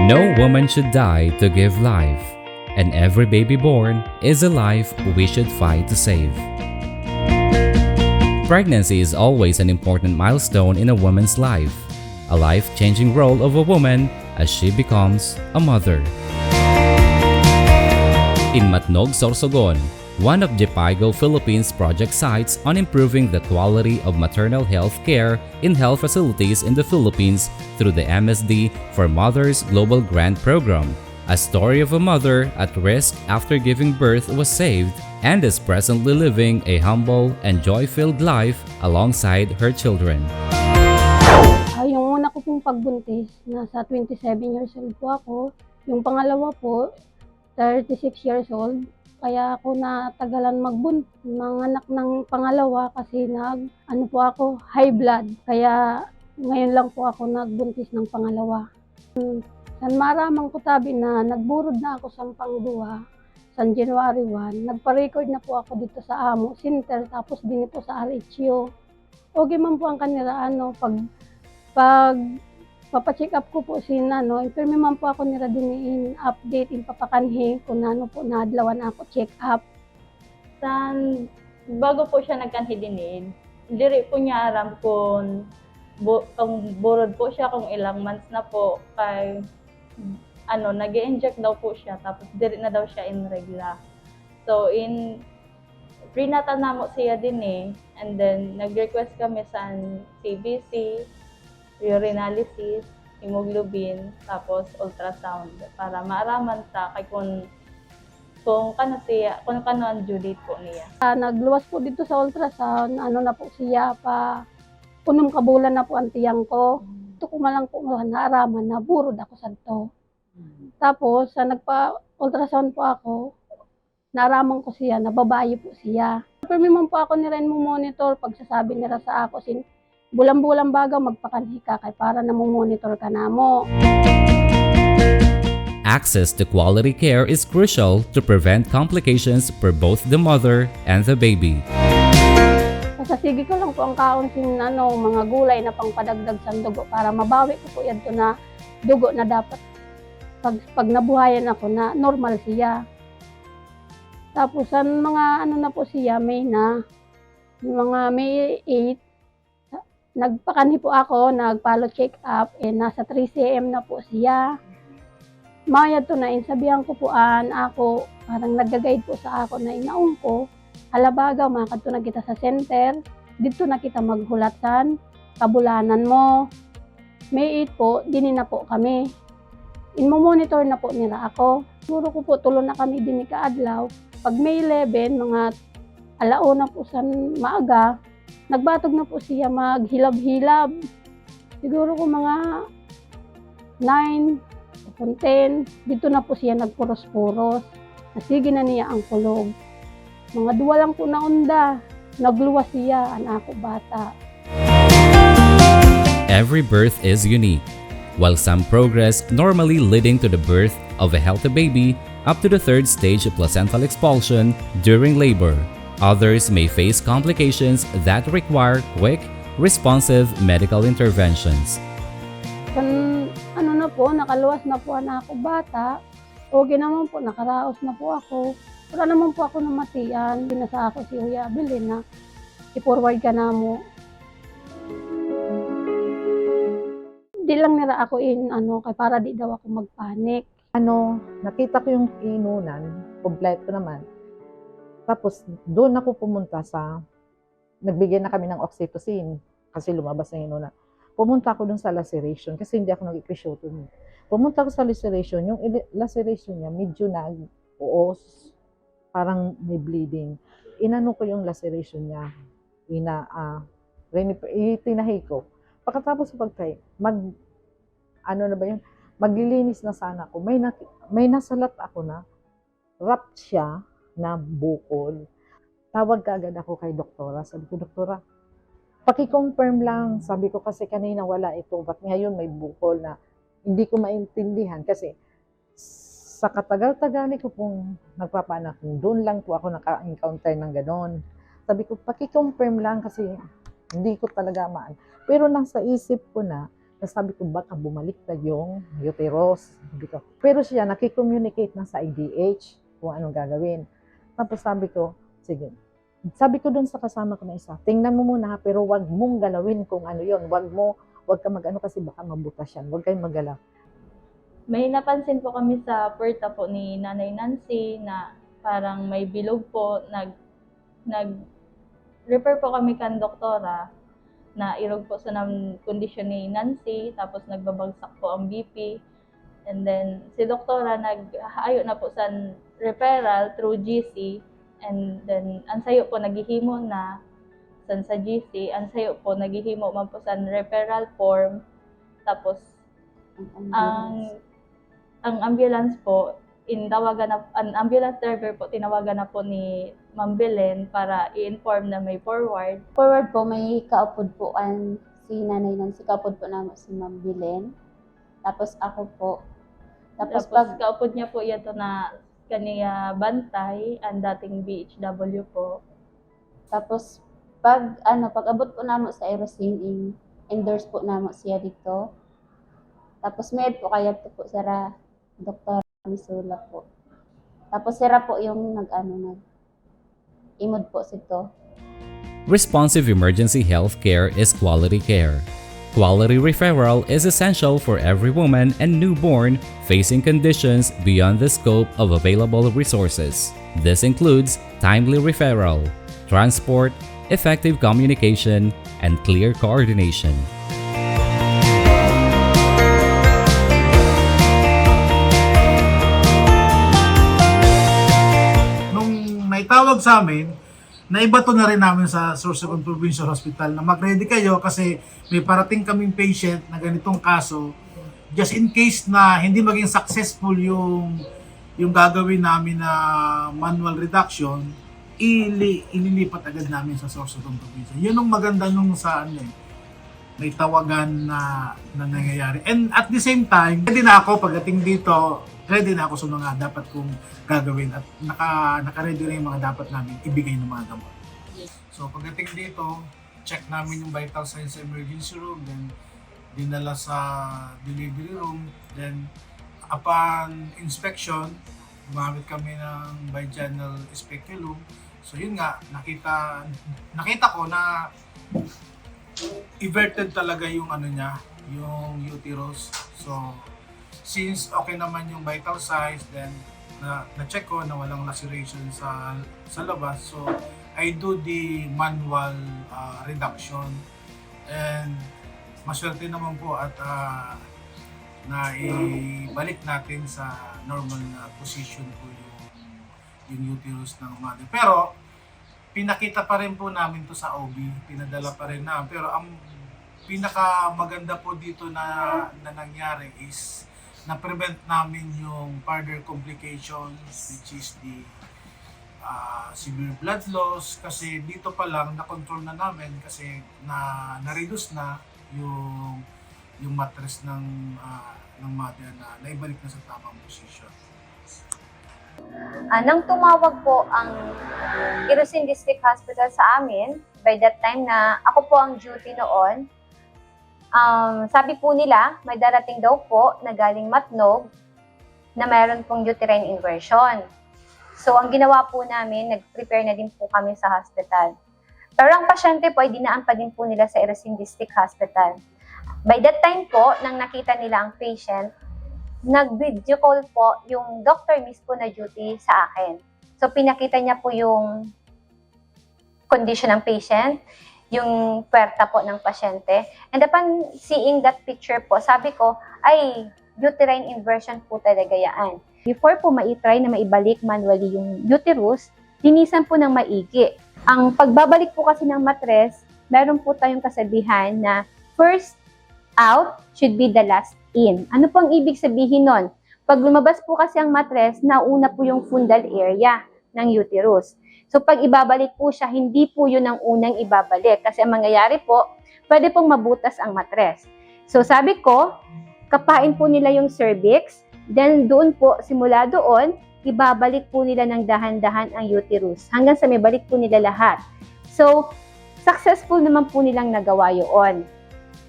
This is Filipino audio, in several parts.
No woman should die to give life, and every baby born is a life we should fight to save. Pregnancy is always an important milestone in a woman's life, a life-changing role of a woman as she becomes a mother. In Matnog, Sorsogon, one of Jepago Philippines project sites on improving the quality of maternal health care in health facilities in the Philippines through the MSD for Mothers Global Grant Program. A story of a mother at risk after giving birth was saved and is presently living a humble and joy-filled life alongside her children. Yung una ko pong pagbuntis, nasa 27 years old po ako. Yung pangalawa po, 36 years old. Kaya ako natagalan manganak ng pangalawa kasi high blood. Kaya ngayon lang po ako nagbuntis ng pangalawa. San maramang ko tabi na nagburod na ako sa pangduwa sa January 1. Nagpa-record na po ako dito sa Amo Center tapos din po sa RHU. Okay man po ang kanila pag papacheck up ko po pero man po ako nila din in-update, papakanhi kung po naadlawan ako check up. Bago po siya nagkanhi dinid, diri po niya aram kung burod po siya kung ilang months na po kay nag-i-inject daw po siya tapos diri na daw siya in regla. So prenatal na mo siya din and then nag-request kami sa CBC, urinalysis, hemoglobin, tapos ultrasound para maaraman ta kay kung kano ang due date po niya. Nagluwas po dito sa ultrasound, na po siya pa 6 kabulan na po ang tiyang ko. Ito ko malang po naaraman na burod ako sa to. Tapos nagpa-ultrasound po ako, naaraman ko siya na babae po siya. Pero po ako nila monitor pagsasabi nila sa ako bulang-bulang baga magpakanhi ka kay para namomonitor ka na mo. Access to quality care is crucial to prevent complications for both the mother and the baby. Masasigi ko lang po ang kaon mga gulay na pangpadagdag sa dugo para mabawi ko po yan na dugo na dapat pag nabuhayan ako na normal siya. Tapos mga na po siya May 8, nagpakanhi po ako, nagpalo check up, nasa 3 cm na po siya. Maya to na sabihan ko po ako, parang nag-guide po sa ako na inaong ko, halabaga makadto na kita sa center, dito na kita maghulatan, kabulanan mo. May 8 po, dini na po kami. Monitor na po nila ako. Siguro ko po tulo na kami din kaadlaw. Pag May 11, mga alauna po sa maaga, nagbatog na po siya maghilab-hilab. Siguro ko mga 9 o 10, dito na po siya nagpuros-puros. Nasige na niya ang kulog. Mga 2 lang po naunda, nagluwas siya, ako bata. Every birth is unique. While some progress normally leading to the birth of a healthy baby up to the 3rd stage of placental expulsion during labor, others may face complications that require quick, responsive medical interventions. Nakaluwas na po ako bata. Okay naman po, nakaraos na po ako. Wala naman po ako namatian. Binasa ako si Kuya Abilin na i-forward ka na mo. Di lang nila ako kay para di daw ako magpanik. Nakita ko yung inunan, kompleto naman. Tapos, doon ako pumunta nagbigay na kami ng oxytocin kasi lumabas na yun na. Pumunta ako doon sa laceration kasi hindi ako nag-ikrisyoton. Pumunta ako sa laceration, yung laceration niya medyo nag-uos, parang may bleeding. Inano ko yung laceration niya, itinahi ko. Pagkatapos maglilinis na sana ako, may nasalat ako na wrap siya na bukol. Tawag kaagad ako kay doktora. Sabi ko, doktora, paki-confirm lang. Sabi ko kasi kanina wala ito. Ba't ngayon may bukol na hindi ko maintindihan. Kasi sa katagal-tagal ko pong nagpapanak, doon lang po ako naka-encounter ng ganon. Sabi ko, paki-confirm lang kasi hindi ko talaga maan. Pero nasa isip ko na, Tapos sabi ko, baka bumaliktad yung uterus. Sabi ko. Pero siya, nakicommunicate na sa IDH kung anong gagawin. Tapos sabi ko, sige. Sabi ko doon sa kasama ko na isa, tingnan mo muna ha, pero wag mong galawin kung ano yon. Wag ka mag-ano kasi baka mabutas yan. Wag kayong magalaw. May napansin po kami sa puerta po ni Nanay Nancy na parang may bilog po. Nag-refer po kami kan doktora na irog po sa kondisyon ni Nancy, tapos nagbabagsak po ang BP. And then, si doktora nag-ayo na po sa referral through GC. And then, ang sayo po, naghihimo na sa GC. Ang sayo po, naghihimo man po sa referral form. Tapos, ang ambulance po, ang ambulance driver po, tinawagan na po ni Ma'am Belen para i-inform na may forward. Forward po, may kaupod po si Nanay Nancy, kaupod po namin si Ma'am Belen. Tapos ako po. Tapos kaupod niya po ito na kaniya bantay, ang dating BHW po. Tapos pag abot po namin sa Aerosine, endorse po namin siya dito. Tapos med po kaya po sara Dr. Misula po. Tapos sira po yung imod po sito. Responsive emergency health care is quality care. Quality referral is essential for every woman and newborn facing conditions beyond the scope of available resources. This includes timely referral, transport, effective communication, and clear coordination. Nung may tawag sa amin, naibato na rin namin sa Sorsogon Provincial Hospital na mag-ready kayo kasi may parating kaming patient na ganitong kaso. Just in case na hindi maging successful yung gagawin namin na manual reduction, ililipat agad namin sa Sorsogon Provincial. Yun ang maganda nung may tawagan na nangyayari. And at the same time, ready na ako pagdating dito, ready na ako sa mga dapat kong gagawin at naka-ready na yung mga dapat namin ibigay ng mga gamot. So pagdating dito, check namin yung vital signs sa emergency room, then dinala sa delivery room, then upon inspection, gumamit kami ng bigeminal speculum. So yun nga, nakita ko na everted talaga yung yung uterus. So since okay naman yung vital signs, then na-check ko na walang laceration sa labas. So I do the manual reduction, and maswerte naman po at na ibalik natin sa normal na position po yung uterus ng mother. Pero pinakita pa rin po namin to sa OB, pinadala pa rin namin. Pero ang pinaka maganda po dito na nangyari is na-prevent namin yung further complications, which is the severe blood loss, kasi dito pa lang na-control na namin kasi na-reduce na yung mattress ng mother na naibalik na sa tamang position. Nang tumawag po ang Iloilo District Hospital sa amin, by that time na ako po ang duty noon, sabi po nila, may darating daw po na galing Matnog na mayroon pong uterine inversion. So, ang ginawa po namin, nag-prepare na din po kami sa hospital. Pero ang pasyente po ay dinaan pa din po nila sa Iloilo District Hospital. By that time po, nang nakita nila ang patient, nag-video call po yung doctor mismo na duty sa akin. So, pinakita niya po yung condition ng patient, yung puwerta po ng pasyente. And upon seeing that picture po, sabi ko, ay, uterine inversion po talaga yan. Before po maitry na maibalik manually yung uterus, linisan po ng maigi. Ang pagbabalik po kasi ng matres, meron po tayong kasabihan na first out should be the last in. Ano po ang ibig sabihin nun? Pag lumabas po kasi ang matres, nauna po yung fundal area ng uterus. So pag ibabalik po siya, hindi po yun ang unang ibabalik. Kasi ang mangyayari po, pwede pong mabutas ang matres. So sabi ko, kapain po nila yung cervix, then doon po, simula doon, ibabalik po nila ng dahan-dahan ang uterus. Hanggang sa may balik po nila lahat. So, successful naman po nilang nagawa yun.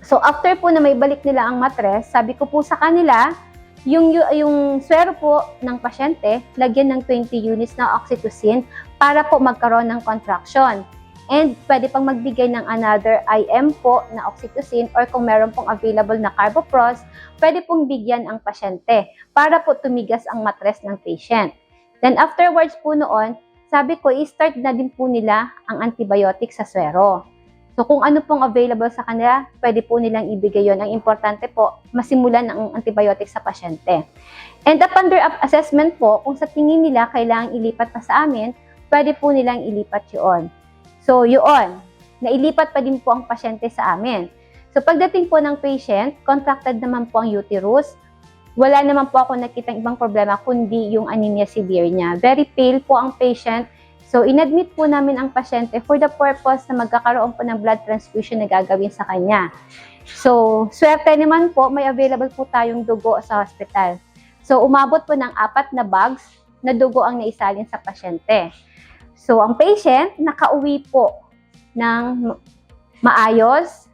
So after po na may balik nila ang matres, sabi ko po sa kanila, yung swero po ng pasyente, lagyan ng 20 units na oxytocin para po magkaroon ng contraction. And pwede pang magbigay ng another IM po na oxytocin or kung meron pong available na carbopros, pwede pong bigyan ang pasyente para po tumigas ang matres ng patient. Then afterwards po noon, sabi ko i-start na din po nila ang antibiotic sa swero. So kung ano pong available sa kanila, pwede po nilang ibigay yon. Ang importante po, masimulan ang antibiotic sa pasyente. And upon their assessment po, kung sa tingin nila kailangang ilipat pa sa amin, pwede po nilang ilipat yun. So yun, nailipat pa din po ang pasyente sa amin. So pagdating po ng patient, contracted naman po ang uterus. Wala naman po ako nakitang ibang problema kundi yung anemia severe niya. Very pale po ang patient. So, inadmit po namin ang pasyente for the purpose na magkakaroon po ng blood transfusion na gagawin sa kanya. So, swerte naman po, may available po tayong dugo sa hospital. So, umabot po ng 4 na bags na dugo ang naisalin sa pasyente. So, ang patient nakauwi po ng maayos,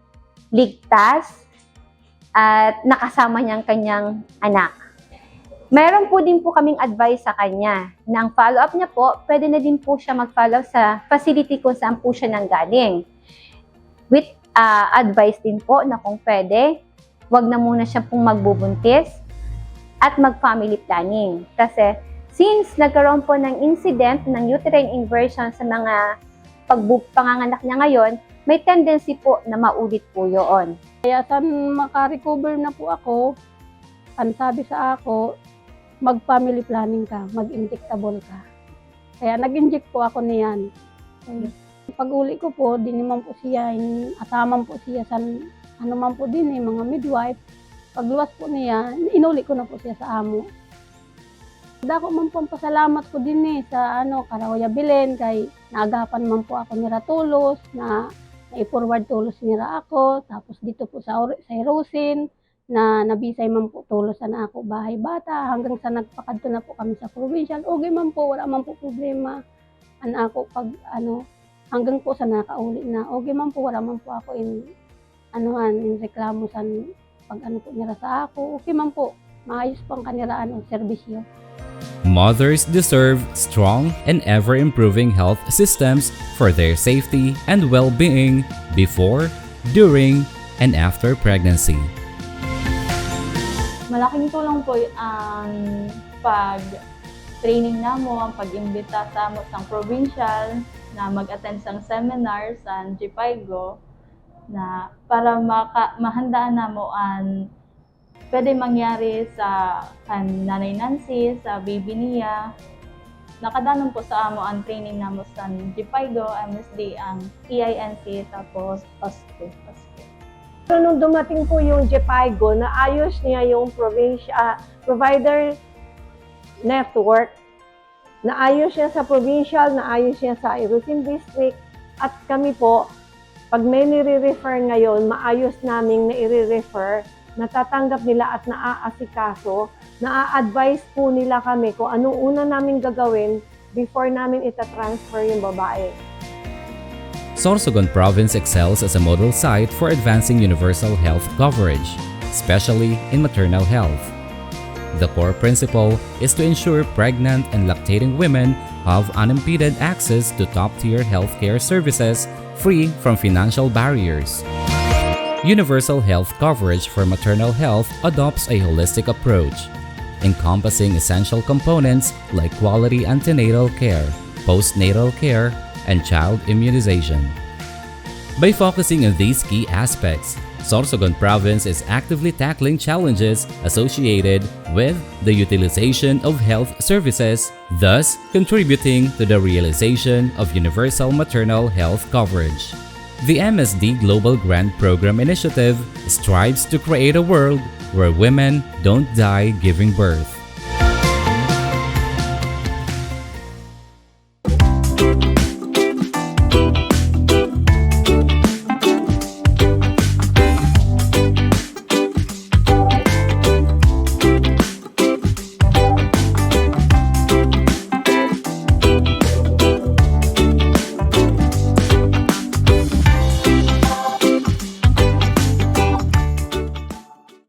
ligtas, at nakasama niya ang kanyang anak. Meron po din po kaming advice sa kanya na ang follow-up niya po, pwede na din po siya mag-follow sa facility kung saan po siya nanggaling. With advice din po na kung pwede, wag na muna siya pong magbubuntis at mag-family planning. Kasi since nagkaroon po ng incident ng uterine inversion sa mga panganganak niya ngayon, may tendency po na maulit po yun. Kaya saan makarecover na po ako, ang sabi sa ako, mag-family planning ka, mag-injectable ka. Kaya nag-inject po ako niyan. Pag-uli ko po, din naman po siya, ataman po siya sa ano man po din mga midwife. Pagluwas po niya, inuli ko na po siya sa amo. Dako man po pasalamat ko din sa Karawaya Bilen, kay naagapan man po ako nira tulos, na i-forward tulos nira ako, tapos dito po sa Erosin, na nabisay man po tulos na ako bahay bata hanggang sa nagpakadto na po kami sa provincial. Okay man po, wala man po problema ako pag hanggang po sa nakauli na. Okay man po, wala man po ako in reklamo sa pag po nila sa ako. Okay man po, maayos pang kaniraan ang serbisyo. Mothers deserve strong and ever-improving health systems for their safety and well-being before, during, and after pregnancy. Malaking tulong po ang pag-training namo, ang pag-imbita sa amo sang provincial na mag-attend sang seminar sa GPIGO na para mahandaan namo ang pwede mangyari sa Nanay Nancy, sa baby niya. Nakadanon po sa amo ang training namo sa GPIGO, MSD, ang EINC, tapos PASCO. So, nung dumating po yung GPIGO, naayos niya yung provider network, naayos niya sa provincial, naayos niya sa Erosin District, at kami po, pag may nire-refer ngayon, maayos naming nire-refer, natatanggap nila at naaasikaso, naa-advise po nila kami kung anong una namin gagawin before namin ita-transfer yung babae. Sorsogon Province excels as a model site for advancing universal health coverage, especially in maternal health. The core principle is to ensure pregnant and lactating women have unimpeded access to top-tier healthcare services free from financial barriers. Universal health coverage for maternal health adopts a holistic approach, encompassing essential components like quality antenatal care, postnatal care, and child immunization. By focusing on these key aspects, Sorsogon Province is actively tackling challenges associated with the utilization of health services, thus contributing to the realization of universal maternal health coverage. The MSD Global Grant Program Initiative strives to create a world where women don't die giving birth.